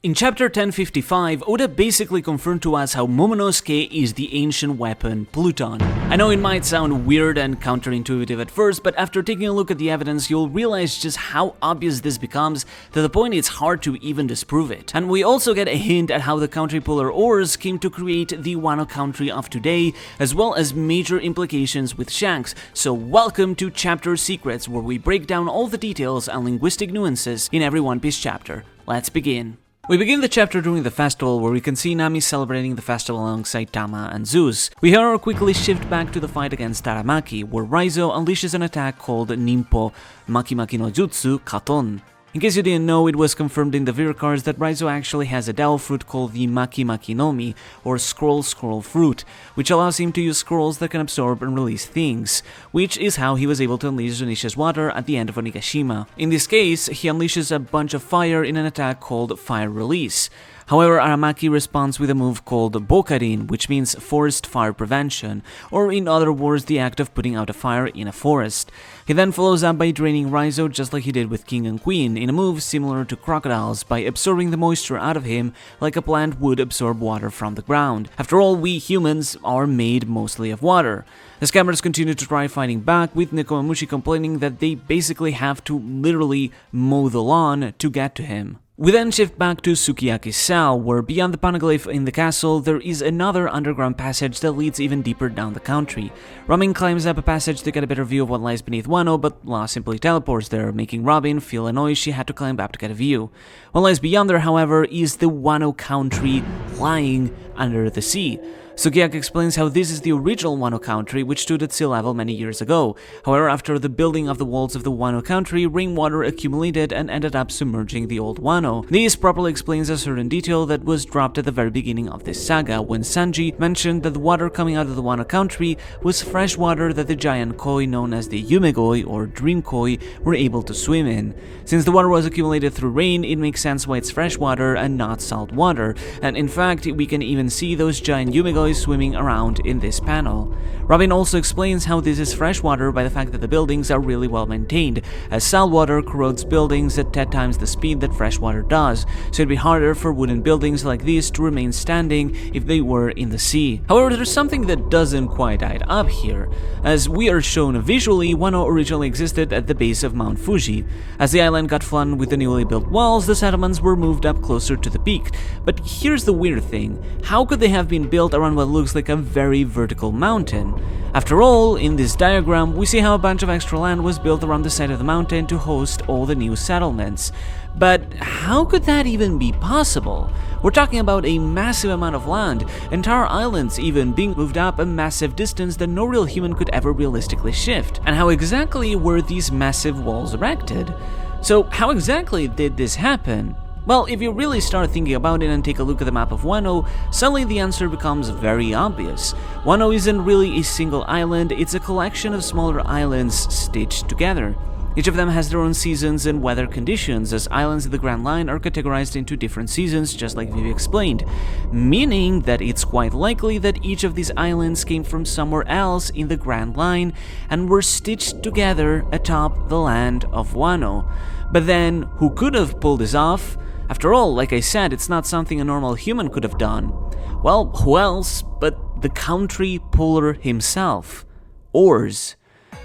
In chapter 1055, Oda basically confirmed to us how Momonosuke is the ancient weapon Pluton. I know it might sound weird and counterintuitive at first, but after taking a look at the evidence, you'll realize just how obvious this becomes, to the point it's hard to even disprove it. And we also get a hint at how the country puller Oars came to create the Wano Country of today, as well as major implications with Shanks. So welcome to Chapter Secrets, where we break down all the details and linguistic nuances in every One Piece chapter. Let's begin. We begin the chapter during the festival, where we can see Nami celebrating the festival alongside Tama and Zeus. We hear her quickly shift back to the fight against Taramaki, where Raizo unleashes an attack called Nimpo Maki Maki no Jutsu Katon. In case you didn't know, it was confirmed in the Vir cards that Raizo actually has a devil fruit called the Maki Maki no Mi, or Scroll fruit, which allows him to use scrolls that can absorb and release things, which is how he was able to unleash Zunisha's water at the end of Onigashima. In this case, he unleashes a bunch of fire in an attack called Fire Release. However, Aramaki responds with a move called Bokarin, which means Forest Fire Prevention, or in other words, the act of putting out a fire in a forest. He then follows up by draining Raizo just like he did with King and Queen, in a move similar to Crocodile's, by absorbing the moisture out of him like a plant would absorb water from the ground. After all, we humans are made mostly of water. The Scabbards continue to try fighting back, with Nekomamushi complaining that they basically have to literally mow the lawn to get to him. We then shift back to Sukiyaki's cell, where beyond the poneglyph in the castle, there is another underground passage that leads even deeper down the country. Robin climbs up a passage to get a better view of what lies beneath Wano, but Law simply teleports there, making Robin feel annoyed she had to climb up to get a view. What lies beyond there, however, is the Wano Country lying under the sea. Sukiyaki explains how this is the original Wano Country, which stood at sea level many years ago. However, after the building of the walls of the Wano Country, rainwater accumulated and ended up submerging the old Wano. This properly explains a certain detail that was dropped at the very beginning of this saga, when Sanji mentioned that the water coming out of the Wano Country was fresh water that the giant koi known as the Yumegoi, or dream koi, were able to swim in. Since the water was accumulated through rain, it makes sense why it's fresh water and not salt water, and in fact, we can even see those giant Yumegoi swimming around in this panel. Robin also explains how this is fresh water by the fact that the buildings are really well maintained, as salt water corrodes buildings at 10 times the speed that fresh water does, so it'd be harder for wooden buildings like these to remain standing if they were in the sea. However, there's something that doesn't quite add up here. As we are shown visually, Wano originally existed at the base of Mount Fuji. As the island got flooded with the newly built walls, the settlements were moved up closer to the peak. But here's the weird thing: how could they have been built around what looks like a very vertical mountain? After all, in this diagram, we see how a bunch of extra land was built around the side of the mountain to host all the new settlements. But how could that even be possible? We're talking about a massive amount of land, entire islands even being moved up a massive distance that no real human could ever realistically shift. And how exactly were these massive walls erected? So how exactly did this happen? Well, if you really start thinking about it and take a look at the map of Wano, suddenly the answer becomes very obvious. Wano isn't really a single island, it's a collection of smaller islands stitched together. Each of them has their own seasons and weather conditions, as islands in the Grand Line are categorized into different seasons, just like Vivi explained, meaning that it's quite likely that each of these islands came from somewhere else in the Grand Line and were stitched together atop the land of Wano. But then, who could have pulled this off? After all, like I said, it's not something a normal human could have done. Well, who else but the country puller himself, Oars.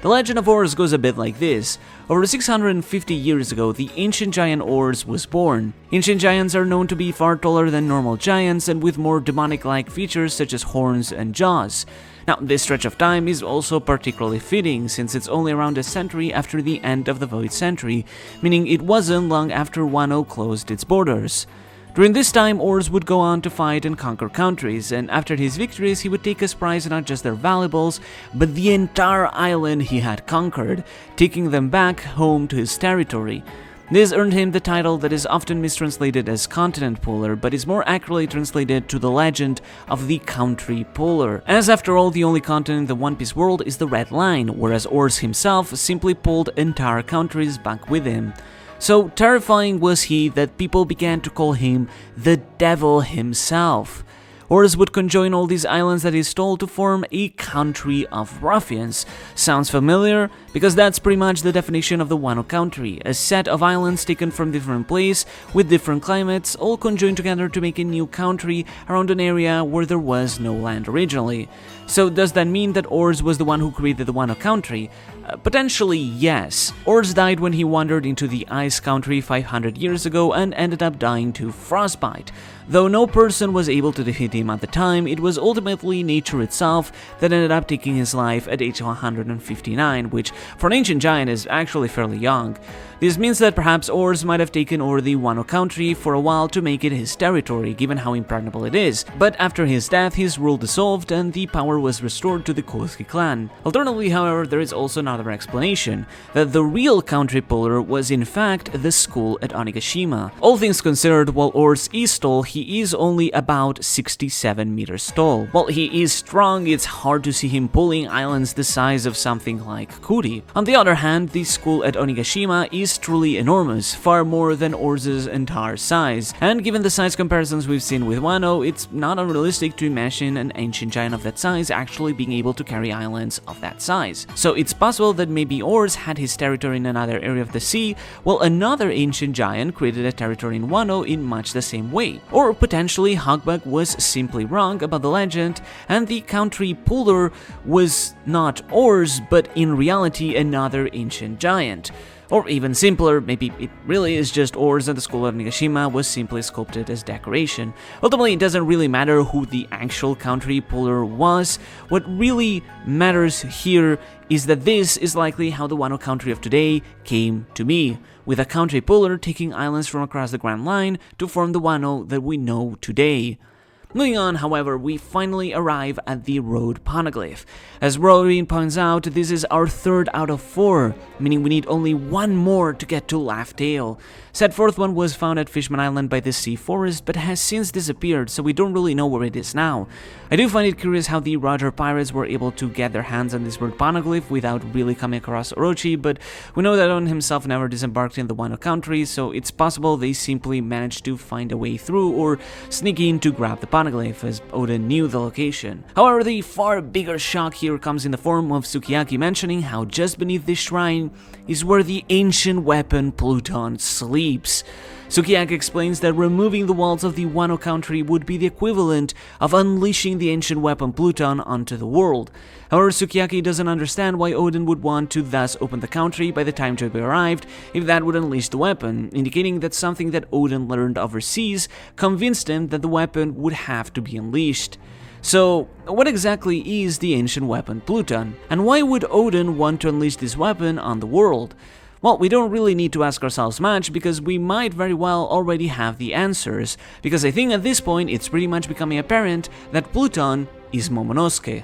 The legend of Oars goes a bit like this. Over 650 years ago, the ancient giant Oars was born. Ancient giants are known to be far taller than normal giants and with more demonic-like features such as horns and jaws. Now, this stretch of time is also particularly fitting, since it's only around a century after the end of the Void Century, meaning it wasn't long after Wano closed its borders. During this time, Oars would go on to fight and conquer countries, and after his victories he would take as prize not just their valuables, but the entire island he had conquered, taking them back home to his territory. This earned him the title that is often mistranslated as Continent Puller, but is more accurately translated to the legend of the Country Puller, as after all the only continent in the One Piece world is the Red Line, whereas Oars himself simply pulled entire countries back with him. So terrifying was he that people began to call him the Devil himself. Oars would conjoin all these islands that he stole to form a country of ruffians. Sounds familiar? Because that's pretty much the definition of the Wano Country, a set of islands taken from different places with different climates, all conjoined together to make a new country around an area where there was no land originally. So does that mean that Oars was the one who created the Wano Country? Potentially yes. Oars died when he wandered into the Ice Country 500 years ago and ended up dying to frostbite. Though no person was able to defeat him at the time, it was ultimately nature itself that ended up taking his life at age 159, which for an ancient giant is actually fairly young. This means that perhaps Oars might have taken over the Wano Country for a while to make it his territory, given how impregnable it is, but after his death his rule dissolved and the power was restored to the Kosuke clan. Alternatively, however, there is also another explanation, that the real country puller was in fact the school at Onigashima. All things considered, while Oars is tall, he is only about 67 meters tall. While he is strong, it's hard to see him pulling islands the size of something like Kuri. On the other hand, the school at Onigashima is truly enormous, far more than Oars' entire size, and given the size comparisons we've seen with Wano, it's not unrealistic to imagine an ancient giant of that size actually being able to carry islands of that size. So it's possible that maybe Oars had his territory in another area of the sea, while another ancient giant created a territory in Wano in much the same way. Or potentially Hogback was simply wrong about the legend, and the country puller was not Oars, but in reality another ancient giant. Or even simpler, maybe it really is just Oars and the school of Onigashima was simply sculpted as decoration. Ultimately, it doesn't really matter who the actual country puller was. What really matters here is that this is likely how the Wano Country of today came to be, with a country puller taking islands from across the Grand Line to form the Wano that we know today. Moving on, however, we finally arrive at the road poneglyph. As Rorin points out, this is our third out of 4, meaning we need only one more to get to Laugh Tale. Said fourth one was found at Fishman Island by the Sea Forest, but has since disappeared, so we don't really know where it is now. I do find it curious how the Roger pirates were able to get their hands on this road poneglyph without really coming across Orochi, but we know that Oden himself never disembarked in the Wano Country, so it's possible they simply managed to find a way through or sneak in to grab the poneglyph, as Oden knew the location. However, the far bigger shock here comes in the form of Sukiyaki mentioning how just beneath this shrine is where the ancient weapon Pluton sleeps. Sukiyaki explains that removing the walls of the Wano Country would be the equivalent of unleashing the ancient weapon Pluton onto the world. However, Sukiyaki doesn't understand why Oden would want to thus open the country by the time Joyboy arrived, if that would unleash the weapon, indicating that something that Oden learned overseas convinced him that the weapon would have to be unleashed. So, what exactly is the ancient weapon Pluton? And why would Oden want to unleash this weapon on the world? Well, we don't really need to ask ourselves much, because we might very well already have the answers, because I think at this point it's pretty much becoming apparent that Pluton is Momonosuke.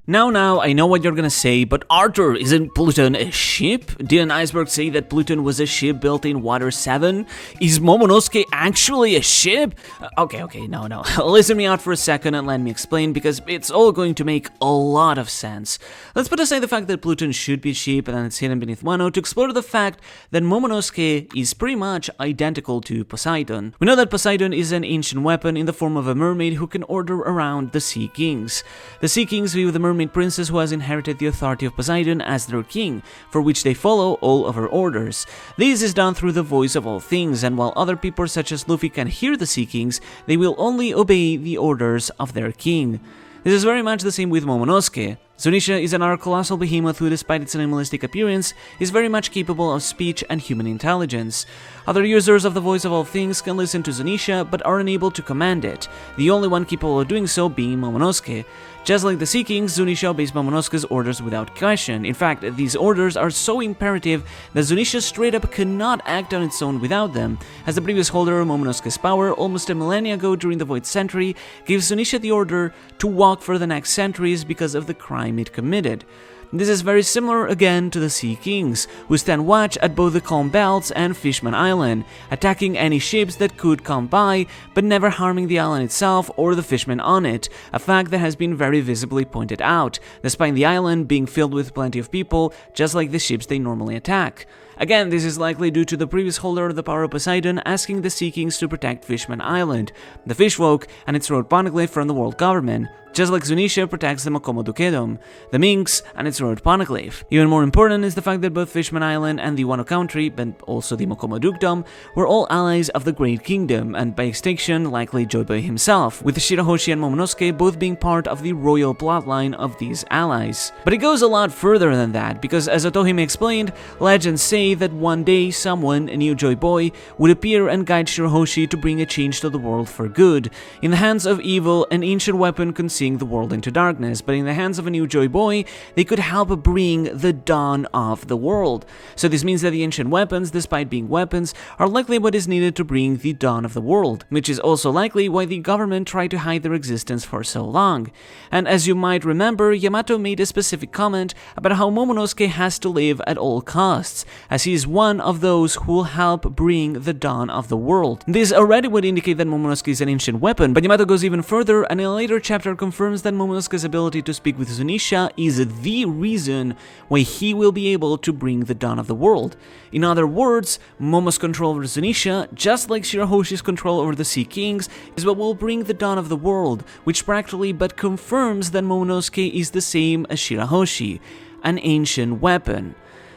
Now, I know what you're gonna say, but Arthur, isn't Pluton a ship? Didn't Iceberg say that Pluton was a ship built in Water 7? Is Momonosuke actually a ship? Okay, no. Listen me out for a second and let me explain, because it's all going to make a lot of sense. Let's put aside the fact that Pluton should be a ship and it's hidden beneath Wano to explore the fact that Momonosuke is pretty much identical to Poseidon. We know that Poseidon is an ancient weapon in the form of a mermaid who can order around the Sea Kings. The Sea Kings view the mermaid princess who has inherited the authority of Poseidon as their king, for which they follow all of her orders. This is done through the voice of all things, and while other people such as Luffy can hear the Sea Kings, they will only obey the orders of their king. This is very much the same with Momonosuke. Zunisha is another colossal behemoth who, despite its animalistic appearance, is very much capable of speech and human intelligence. Other users of the voice of all things can listen to Zunisha, but are unable to command it, the only one capable of doing so being Momonosuke. Just like the Sea Kings, Zunisha obeys Momonosuke's orders without question. In fact, these orders are so imperative that Zunisha straight up cannot act on its own without them, as the previous holder of Momonosuke's power almost a millennia ago during the Void Century gave Zunisha the order to walk for the next centuries because of the crime it committed. This is very similar again to the Sea Kings, who stand watch at both the Calm Belts and Fishman Island, attacking any ships that could come by, but never harming the island itself or the fishmen on it, a fact that has been very visibly pointed out, despite the island being filled with plenty of people, just like the ships they normally attack. Again, this is likely due to the previous holder of the power of Poseidon asking the Sea Kings to protect Fishman Island, the Fishfolk, and its road poneglyph from the world government, just like Zunisha protects the Mokomo Dukedom, the Minx, and its road poneglyph. Even more important is the fact that both Fishman Island and the Wano Country, but also the Mokomo Dukedom, were all allies of the Great Kingdom, and by extinction likely Joyboi himself, with Shirahoshi and Momonosuke both being part of the royal bloodline of these allies. But it goes a lot further than that, because as Otohime explained, legends say that one day someone, a new Joyboi, would appear and guide Shirahoshi to bring a change to the world for good. In the hands of evil, an ancient weapon seeing the world into darkness, but in the hands of a new Joyboi, they could help bring the dawn of the world. So this means that the ancient weapons, despite being weapons, are likely what is needed to bring the dawn of the world, which is also likely why the government tried to hide their existence for so long. And as you might remember, Yamato made a specific comment about how Momonosuke has to live at all costs, as he is one of those who will help bring the dawn of the world. This already would indicate that Momonosuke is an ancient weapon, but Yamato goes even further and in a later chapter confirms that Momonosuke's ability to speak with Zunisha is the reason why he will be able to bring the dawn of the world. In other words, Momo's control over Zunisha, just like Shirahoshi's control over the Sea Kings, is what will bring the dawn of the world, which practically but confirms that Momonosuke is the same as Shirahoshi, an ancient weapon.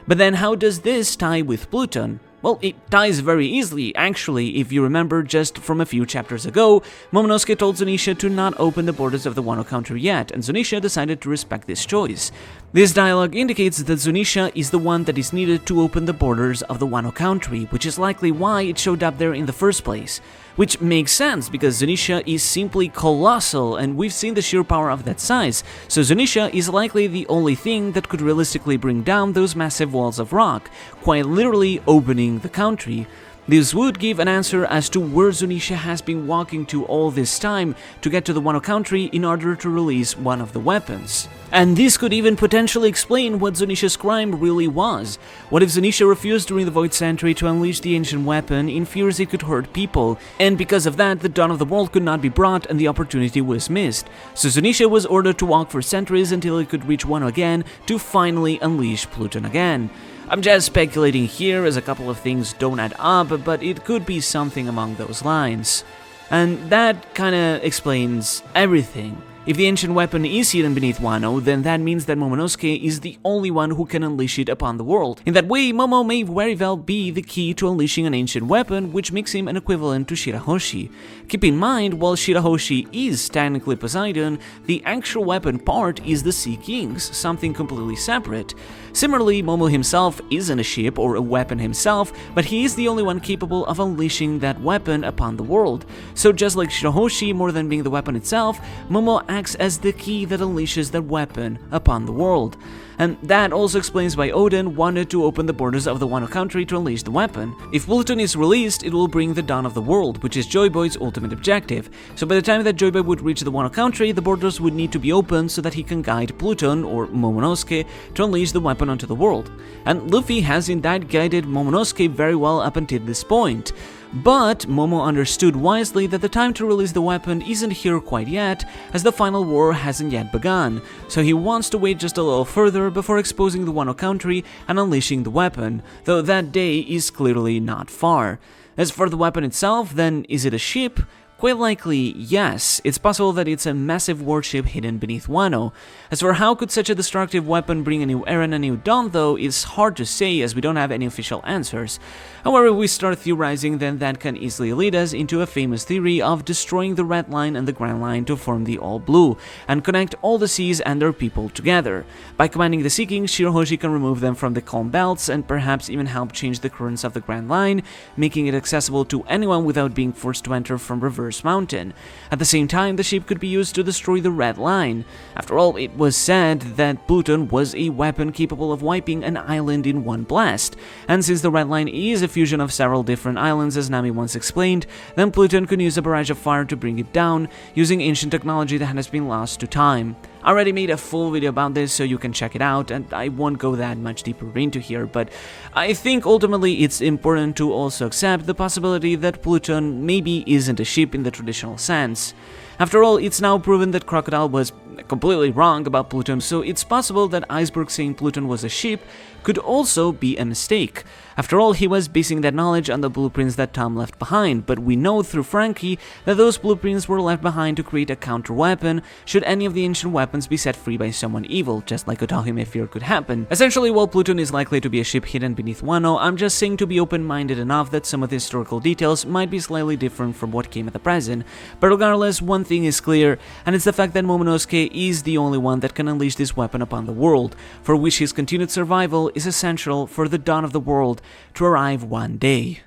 But then how does this tie with Pluton? Well, it ties very easily, actually. If you remember just from a few chapters ago, Momonosuke told Zunisha to not open the borders of the Wano Country yet, and Zunisha decided to respect this choice. This dialogue indicates that Zunisha is the one that is needed to open the borders of the Wano Country, which is likely why it showed up there in the first place. Which makes sense, because Zunisha is simply colossal, and we've seen the sheer power of that size, so Zunisha is likely the only thing that could realistically bring down those massive walls of rock, quite literally opening the country. This would give an answer as to where Zunisha has been walking to all this time to get to the Wano Country in order to release one of the weapons. And this could even potentially explain what Zunisha's crime really was. What if Zunisha refused during the Void Century to unleash the ancient weapon in fears it could hurt people, and because of that the dawn of the world could not be brought and the opportunity was missed. So Zunisha was ordered to walk for centuries until it could reach Wano again to finally unleash Pluton again. I'm just speculating here as a couple of things don't add up, but it could be something along those lines. And that kinda explains everything. If the ancient weapon is hidden beneath Wano, then that means that Momonosuke is the only one who can unleash it upon the world. In that way, Momo may very well be the key to unleashing an ancient weapon, which makes him an equivalent to Shirahoshi. Keep in mind, while Shirahoshi is technically Poseidon, the actual weapon part is the Sea Kings, something completely separate. Similarly, Momo himself isn't a ship or a weapon himself, but he is the only one capable of unleashing that weapon upon the world. So just like Shirahoshi, more than being the weapon itself, Momo acts as the key that unleashes that weapon upon the world. And that also explains why Odin wanted to open the borders of the Wano Country to unleash the weapon. If Pluton is released, it will bring the dawn of the world, which is Joyboi's ultimate objective. So by the time that Joyboi would reach the Wano Country, the borders would need to be opened so that he can guide Pluton, or Momonosuke, to unleash the weapon onto the world. And Luffy has in that guided Momonosuke very well up until this point. But Momo understood wisely that the time to release the weapon isn't here quite yet, as the final war hasn't yet begun, so he wants to wait just a little further before exposing the Wano Country and unleashing the weapon, though that day is clearly not far. As for the weapon itself, then is it a ship? Quite likely, yes. It's possible that it's a massive warship hidden beneath Wano. As for how could such a destructive weapon bring a new era and a new dawn, though, it's hard to say as we don't have any official answers. However, if we start theorizing, then that can easily lead us into a famous theory of destroying the Red Line and the Grand Line to form the All Blue, and connect all the seas and their people together. By commanding the Sea Kings, Shirahoshi can remove them from the calm belts and perhaps even help change the currents of the Grand Line, making it accessible to anyone without being forced to enter from Reverse Mountain. At the same time, the ship could be used to destroy the Red Line. After all, it was said that Pluton was a weapon capable of wiping an island in one blast, and since the Red Line is a fusion of several different islands, as Nami once explained, then Pluton could use a barrage of fire to bring it down, using ancient technology that has been lost to time. I already made a full video about this, so you can check it out, and I won't go that much deeper into here, but I think ultimately it's important to also accept the possibility that Pluton maybe isn't a ship in the traditional sense. After all, it's now proven that Crocodile was completely wrong about Pluton, so it's possible that Iceberg saying Pluton was a ship could also be a mistake. After all, he was basing that knowledge on the blueprints that Tom left behind, but we know through Frankie that those blueprints were left behind to create a counter-weapon should any of the ancient weapons be set free by someone evil, just like Otohime fear could happen. Essentially, while Pluton is likely to be a ship hidden beneath Wano, I'm just saying to be open-minded enough that some of the historical details might be slightly different from what came at the present, but regardless, one thing is clear, and it's the fact that Momonosuke is the only one that can unleash this weapon upon the world, for which his continued survival is essential for the dawn of the world to arrive one day.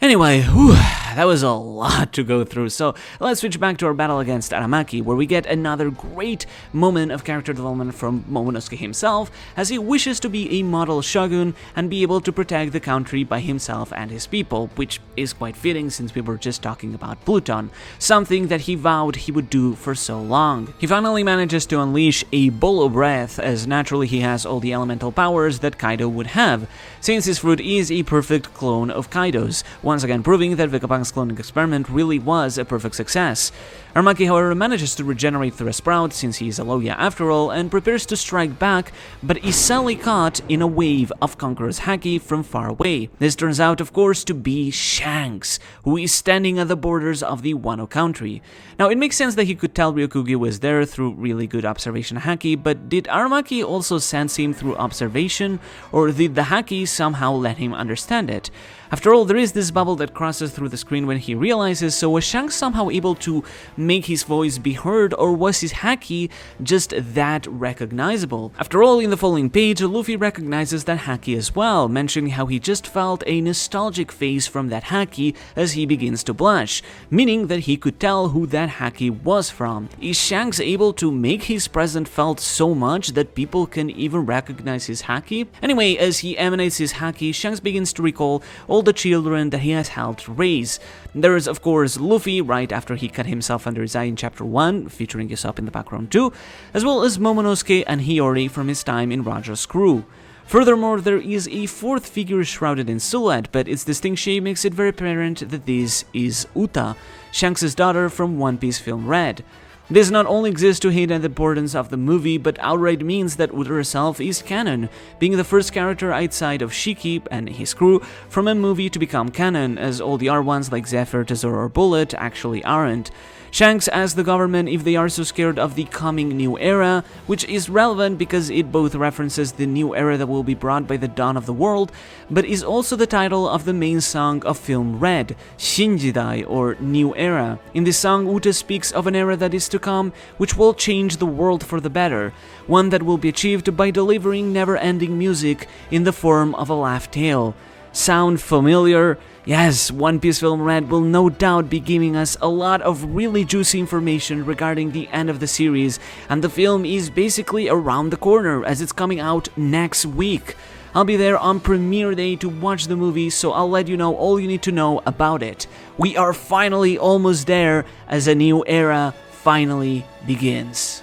Anyway, that was a lot to go through, so let's switch back to our battle against Aramaki, where we get another great moment of character development from Momonosuke himself, as he wishes to be a model shogun and be able to protect the country by himself and his people, which is quite fitting since we were just talking about Pluton, something that he vowed he would do for so long. He finally manages to unleash a bolo breath, as naturally he has all the elemental powers that Kaido would have, since his fruit is a perfect clone of Kaido's, once again proving that Vegapunk's cloning experiment really was a perfect success. Aramaki, however, manages to regenerate through a sprout, since he is a Logia after all, and prepares to strike back, but is sadly caught in a wave of Conqueror's Haki from far away. This turns out, of course, to be Shanks, who is standing at the borders of the Wano Country. Now, it makes sense that he could tell Ryokugi was there through really good observation Haki, but did Aramaki also sense him through observation, or did the Haki somehow let him understand it? After all, there is this bubble that crosses through the screen when he realizes, so was Shanks somehow able to make his voice be heard, or was his Haki just that recognizable? After all, in the following page, Luffy recognizes that Haki as well, mentioning how he just felt a nostalgic face from that Haki as he begins to blush, meaning that he could tell who that Haki was from. Is Shanks able to make his presence felt so much that people can even recognize his Haki? Anyway, as he emanates his Haki, Shanks begins to recall all the children that he has helped raise. There is, of course, Luffy right after he cut himself under his eye in chapter 1, featuring Usopp in the background too, as well as Momonosuke and Hiyori from his time in Roger's crew. Furthermore, there is a fourth figure shrouded in silhouette, but its distinct shape makes it very apparent that this is Uta, Shanks' daughter from One Piece film Red. This not only exists to hint at the importance of the movie, but outright means that Uta herself is canon, being the first character outside of Shiki and his crew from a movie to become canon, as all the other ones like Zephyr, Tesoro, or Bullet actually aren't. Shanks asks the government if they are so scared of the coming new era, which is relevant because it both references the new era that will be brought by the dawn of the world, but is also the title of the main song of film Red, Shinjidai, or New Era. In this song, Uta speaks of an era that is to come, which will change the world for the better, one that will be achieved by delivering never-ending music in the form of a laugh tale. Sound familiar? Yes, One Piece film Red will no doubt be giving us a lot of really juicy information regarding the end of the series, and the film is basically around the corner as it's coming out next week. I'll be there on premiere day to watch the movie, so I'll let you know all you need to know about it. We are finally almost there as a new era finally begins.